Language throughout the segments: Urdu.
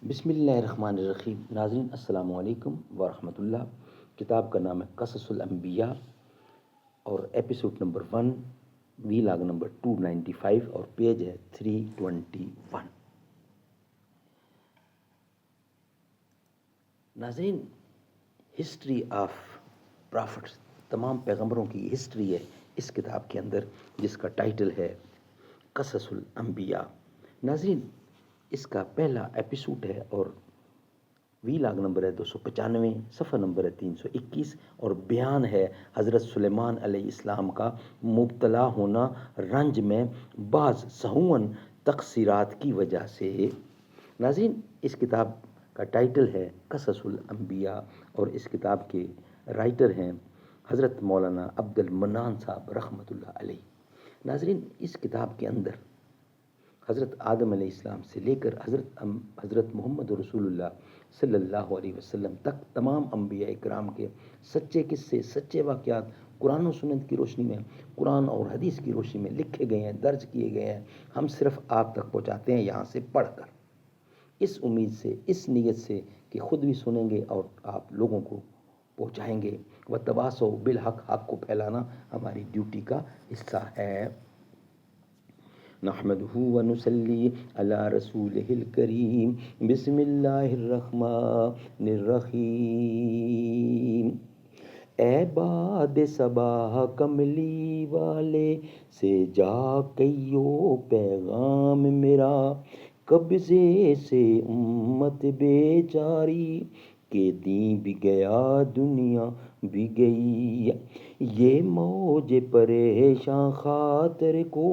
بسم اللہ الرحمن الرحیم۔ ناظرین السلام علیکم ورحمۃ اللہ۔ کتاب کا نام ہے قصص الانبیاء اور ایپیسوڈ نمبر 1، وی لاگ نمبر 295 اور پیج ہے 321۔ ناظرین، ہسٹری آف پرافٹس، تمام پیغمبروں کی ہسٹری ہے اس کتاب کے اندر، جس کا ٹائٹل ہے قصص الانبیاء۔ ناظرین، اس کا پہلا ایپیسوڈ ہے اور وی لاگ نمبر ہے 295، صفحہ نمبر ہے 321، اور بیان ہے حضرت سلیمان علیہ السلام کا مبتلا ہونا رنج میں بعض سہون تقصیرات کی وجہ سے۔ ناظرین، اس کتاب کا ٹائٹل ہے قصص الانبیاء اور اس کتاب کے رائٹر ہیں حضرت مولانا عبد المنان صاحب رحمۃ اللہ علیہ۔ ناظرین، اس کتاب کے اندر حضرت آدم علیہ السلام سے لے کر حضرت محمد رسول اللہ صلی اللہ علیہ وسلم تک تمام انبیاء اکرام کے سچے قصے، سچے واقعات قرآن و سنت کی روشنی میں، قرآن اور حدیث کی روشنی میں لکھے گئے ہیں، درج کیے گئے ہیں۔ ہم صرف آپ تک پہنچاتے ہیں یہاں سے پڑھ کر، اس امید سے، اس نیت سے کہ خود بھی سنیں گے اور آپ لوگوں کو پہنچائیں گے۔ وتواصوا بالحق، حق کو پھیلانا ہماری ڈیوٹی کا حصہ ہے۔ نحمدہ ونصلی علی رسولہ الکریم، بسم اللہ الرحمن الرحیم۔ اے باد صبا کملی والے سے جا کہیو پیغام میرا، قبضے سے امت بیچاری کہ دین بھی گیا دنیا بھی گئی۔ یہ موج پریشاں خاطر کو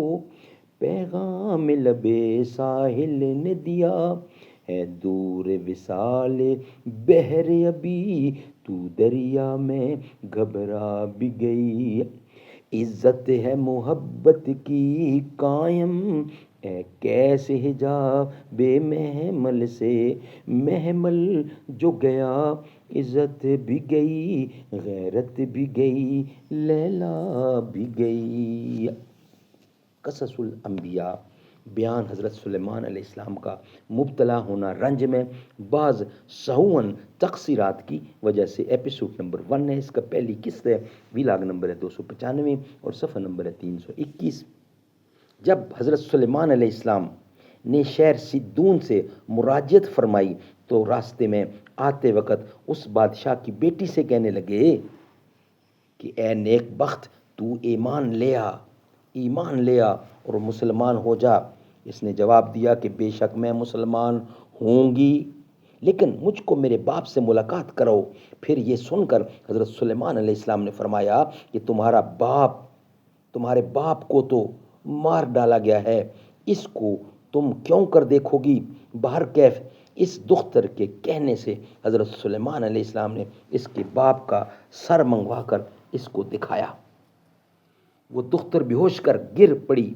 پیغام لبے ساحل نے دیا، ہے دور وصال بحر ابھی تو دریا میں گھبرا بھی گئی۔ عزت ہے محبت کی قائم، اے کیسے حجاب محمل سے، محمل جو گیا عزت بھی گئی، غیرت بھی گئی، لیلا بھی گئی۔ قصص الانبیاء، بیان حضرت سلیمان علیہ السلام کا مبتلا ہونا رنج میں بعض سہون تقصیرات کی وجہ سے، ایپیسوڈ نمبر 1 ہے۔ اس کا پہلی قسط ہے، وی لاگ نمبر ہے 295 اور صفحہ نمبر ہے 321۔ جب حضرت سلیمان علیہ السلام نے شہر سدون سے مراجعت فرمائی تو راستے میں آتے وقت اس بادشاہ کی بیٹی سے کہنے لگے کہ اے نیک بخت، تو ایمان لے آ اور مسلمان ہو جا۔ اس نے جواب دیا کہ بے شک میں مسلمان ہوں گی، لیکن مجھ کو میرے باپ سے ملاقات کرو۔ پھر یہ سن کر حضرت سلیمان علیہ السلام نے فرمایا کہ تمہارے باپ کو تو مار ڈالا گیا ہے، اس کو تم کیوں کر دیکھو گی؟ بہر کیف اس دختر کے کہنے سے حضرت سلیمان علیہ السلام نے اس کے باپ کا سر منگوا کر اس کو دکھایا۔ وہ دختر بیہوش کر گر پڑی،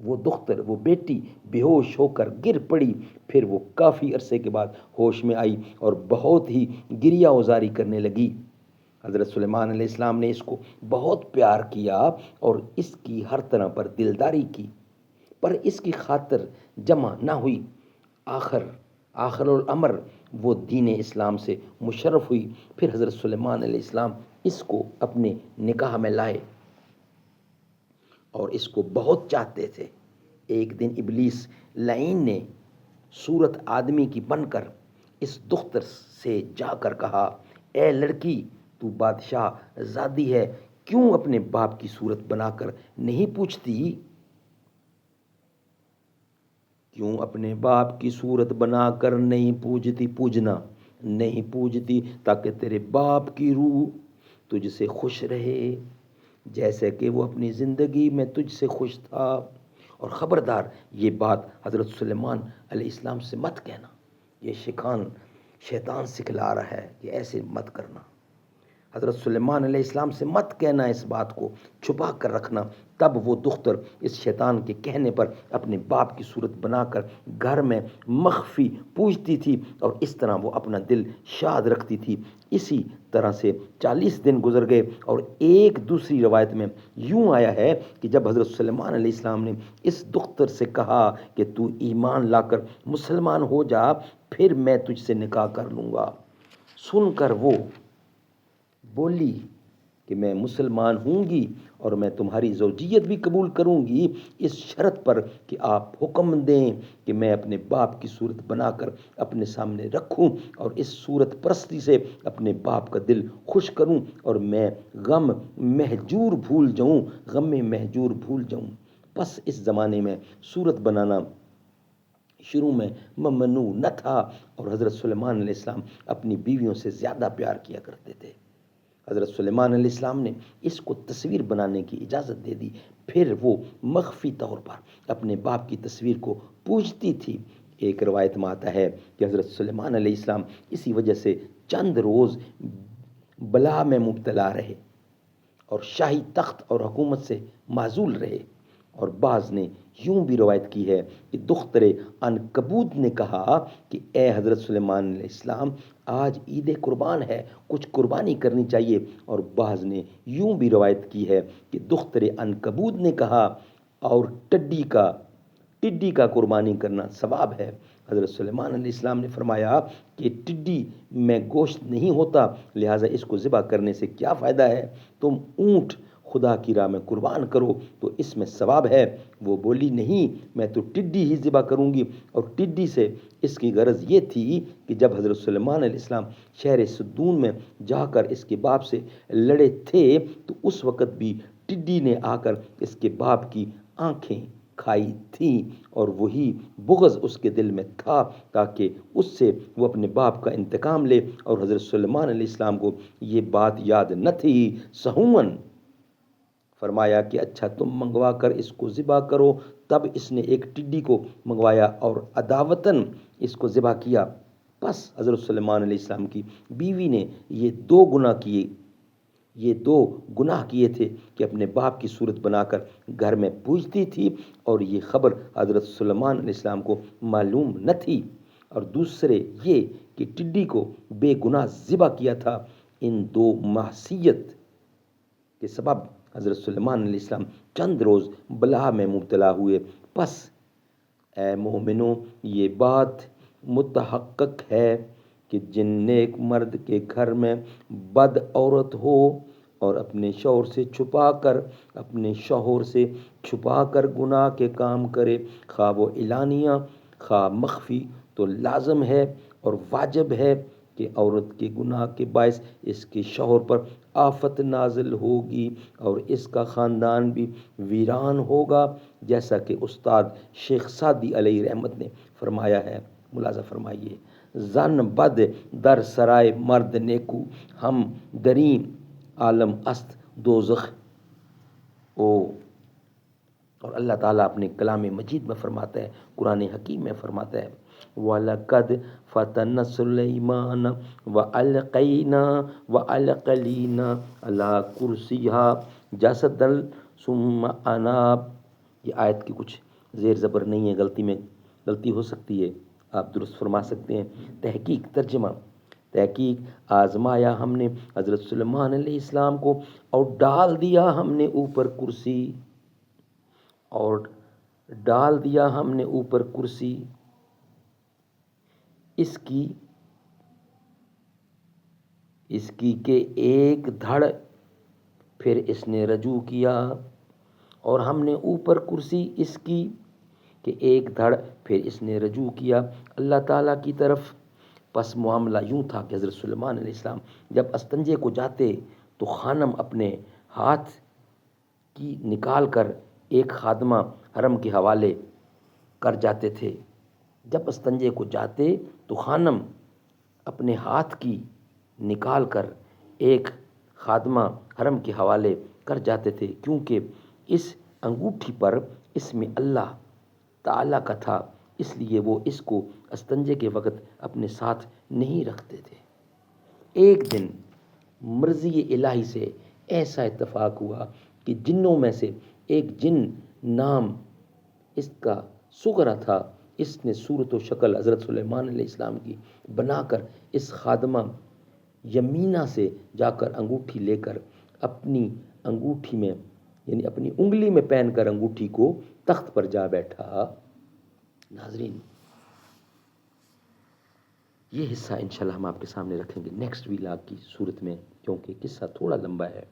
وہ بیٹی بیہوش ہو کر گر پڑی۔ پھر وہ کافی عرصے کے بعد ہوش میں آئی اور بہت ہی گریہ وزاری کرنے لگی۔ حضرت سلیمان علیہ السلام نے اس کو بہت پیار کیا اور اس کی ہر طرح پر دلداری کی، پر اس کی خاطر جمع نہ ہوئی۔ آخر الامر وہ دین اسلام سے مشرف ہوئی۔ پھر حضرت سلیمان علیہ السلام اس کو اپنے نکاح میں لائے اور اس کو بہت چاہتے تھے۔ ایک دن ابلیس لعین نے صورت آدمی کی بن کر اس دختر سے جا کر کہا، اے لڑکی، تو بادشاہ زادی ہے، کیوں اپنے باپ کی صورت بنا کر نہیں پوچھتی؟ کیوں اپنے باپ کی صورت بنا کر نہیں پوجتی تاکہ تیرے باپ کی روح تجھ سے خوش رہے، جیسے کہ وہ اپنی زندگی میں تجھ سے خوش تھا۔ اور خبردار، یہ بات حضرت سلیمان علیہ السلام سے مت کہنا، یہ شیطان سکھلا رہا ہے کہ ایسے مت کرنا۔ حضرت سلیمان علیہ السلام سے مت کہنا اس بات کو، چھپا کر رکھنا۔ تب وہ دختر اس شیطان کے کہنے پر اپنے باپ کی صورت بنا کر گھر میں مخفی پوجتی تھی، اور اس طرح وہ اپنا دل شاد رکھتی تھی۔ اسی طرح سے 40 دن گزر گئے، اور ایک دوسری روایت میں یوں آیا ہے کہ جب حضرت سلیمان علیہ السلام نے اس دختر سے کہا کہ تو ایمان لا کر مسلمان ہو جا، پھر میں تجھ سے نکاح کر لوں گا، سن کر وہ بولی کہ میں مسلمان ہوں گی اور میں تمہاری زوجیت بھی قبول کروں گی، اس شرط پر کہ آپ حکم دیں کہ میں اپنے باپ کی صورت بنا کر اپنے سامنے رکھوں اور اس صورت پرستی سے اپنے باپ کا دل خوش کروں، اور میں غم مہجور بھول جاؤں۔ پس اس زمانے میں صورت بنانا شروع میں ممنوع نہ تھا، اور حضرت سلیمان علیہ السلام اپنی بیویوں سے زیادہ پیار کیا کرتے تھے۔ حضرت سلیمان علیہ السلام نے اس کو تصویر بنانے کی اجازت دے دی، پھر وہ مخفی طور پر اپنے باپ کی تصویر کو پوجتی تھی۔ ایک روایت میں آتا ہے کہ حضرت سلیمان علیہ السلام اسی وجہ سے چند روز بلا میں مبتلا رہے اور شاہی تخت اور حکومت سے معزول رہے، اور بعض نے یوں بھی روایت کی ہے کہ دختر عنکبوت نے کہا کہ اے حضرت سلیمان علیہ السلام، آج عید قربان ہے، کچھ قربانی کرنی چاہیے، اور بعض نے یوں بھی روایت کی ہے کہ دختر عنکبوت نے کہا اور ٹڈی کا قربانی کرنا ثواب ہے۔ حضرت سلیمان علیہ السلام نے فرمایا کہ ٹڈی میں گوشت نہیں ہوتا، لہٰذا اس کو ذبح کرنے سے کیا فائدہ ہے، تم اونٹ خدا کی راہ میں قربان کرو تو اس میں ثواب ہے۔ وہ بولی نہیں، میں تو ٹڈی ہی ذبح کروں گی، اور ٹڈی سے اس کی غرض یہ تھی کہ جب حضرت سلیمان علیہ السلام شہر صدون میں جا کر اس کے باپ سے لڑے تھے تو اس وقت بھی ٹڈی نے آ کر اس کے باپ کی آنکھیں کھائی تھیں، اور وہی بغض اس کے دل میں تھا تاکہ اس سے وہ اپنے باپ کا انتقام لے، اور حضرت سلیمان علیہ السلام کو یہ بات یاد نہ تھی۔ سہون فرمایا کہ اچھا تم منگوا کر اس کو ذبح کرو۔ تب اس نے ایک ٹڈی کو منگوایا اور عداوتاً اس کو ذبح کیا۔ پس حضرت سلیمان علیہ السلام کی بیوی نے یہ دو گناہ کیے تھے کہ اپنے باپ کی صورت بنا کر گھر میں پوجتی تھی، اور یہ خبر حضرت سلیمان علیہ السلام کو معلوم نہ تھی، اور دوسرے یہ کہ ٹڈی کو بے گناہ ذبح کیا تھا۔ ان دو معصیت کے سبب حضرت سلیمان علیہ السلام چند روز بلا میں مبتلا ہوئے۔ پس اے مومنو، یہ بات متحقق ہے کہ جن نیک مرد کے گھر میں بد عورت ہو اور اپنے شوہر سے چھپا کر گناہ کے کام کرے، خواہ وہ اعلانیہ خواہ مخفی، تو لازم ہے اور واجب ہے کہ عورت کے گناہ کے باعث اس کے شوہر پر آفت نازل ہوگی اور اس کا خاندان بھی ویران ہوگا، جیسا کہ استاد شیخ سعدی علیہ رحمت نے فرمایا ہے۔ ملاحظہ فرمائیے، زن بد در سرائے مرد نیکو، ہم دریں عالم است دوزخ او۔ اور اللہ تعالیٰ اپنے کلام مجید میں فرماتا ہے، قرآن حکیم میں فرماتا ہے، وَلَقَدْ فَتَنَّا سُلَيْمَانَ وَأَلْقَيْنَا عَلَىٰ كُرْسِيِّهِ جَسَدًا ثُمَّ أَنَابَ۔ یہ آیت کی کچھ زیر زبر نہیں ہے، غلطی ہو سکتی ہے، آپ درست فرما سکتے ہیں۔ تحقیق آزمایا ہم نے حضرت سلیمان علیہ السلام کو، اور ڈال دیا ہم نے اوپر کرسی اس کی کہ ایک دھڑ، پھر اس نے رجوع کیا، اور ہم نے اوپر کرسی اس کی کہ ایک دھڑ، پھر اس نے رجوع کیا اللہ تعالیٰ کی طرف۔ پس معاملہ یوں تھا کہ حضرت سلیمان علیہ السلام جب استنجے کو جاتے تو خانم اپنے ہاتھ کی نکال کر ایک خادمہ حرم کے حوالے کر جاتے تھے۔ جب استنجے کو جاتے تو خانم اپنے ہاتھ کی نکال کر ایک خادمہ حرم کے حوالے کر جاتے تھے، کیونکہ اس انگوٹھی پر اسم اللہ تعالیٰ کا تھا، اس لیے وہ اس کو استنجے کے وقت اپنے ساتھ نہیں رکھتے تھے۔ ایک دن مرضی الہی سے ایسا اتفاق ہوا کہ جنوں میں سے ایک جن نام اس کا سغرا تھا، اس نے صورت و شکل حضرت سلیمان علیہ السلام کی بنا کر اس خادمہ یمینہ سے جا کر انگوٹھی لے کر اپنی انگوٹھی میں یعنی اپنی انگلی میں پہن کر انگوٹھی کو تخت پر جا بیٹھا۔ ناظرین، یہ حصہ انشاءاللہ ہم آپ کے سامنے رکھیں گے نیکسٹ ویلاگ کی صورت میں، کیونکہ قصہ تھوڑا لمبا ہے،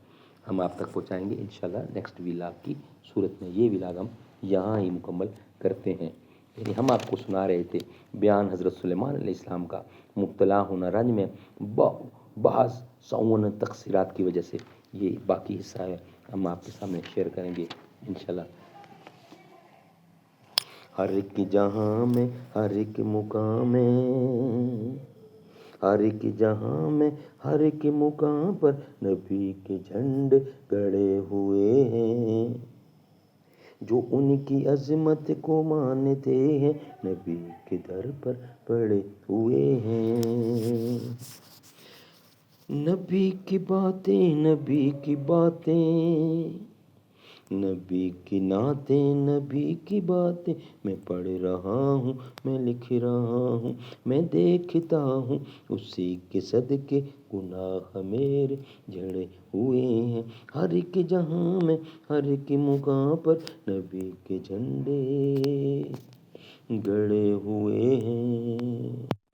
ہم آپ تک پہنچائیں گے انشاءاللہ نیکسٹ ویلاگ کی صورت میں۔ یہ ویلاگ ہم یہاں ہی مکمل کرتے ہیں۔ یعنی ہم آپ کو سنا رہے تھے بیان حضرت سلیمان علیہ السلام کا مبتلا ہونا رنج میں بعض سعون تقصیرات کی وجہ سے۔ یہ باقی حصہ ہے ہم آپ کے سامنے شیئر کریں گے انشاءاللہ۔ ہر ایک جہاں میں ہر ایک مقام میں، ہر ایک جہاں میں ہر ایک مقام پر نبی کے جھنڈے گڑے ہوئے ہیں، جو ان کی عظمت کو مانتے ہیں نبی کے در پر پڑے ہوئے ہیں۔ نبی کی باتیں، نبی کی باتیں، نبی کی نعتیں، نبی کی باتیں، میں پڑھ رہا ہوں، میں لکھ رہا ہوں، میں دیکھتا ہوں، اسی کے صدقے گناہ میرے جھڑے ہوئے ہیں۔ ہر ایک جہاں میں ہر ایک مقام پر نبی کے جھنڈے گڑے ہوئے ہیں۔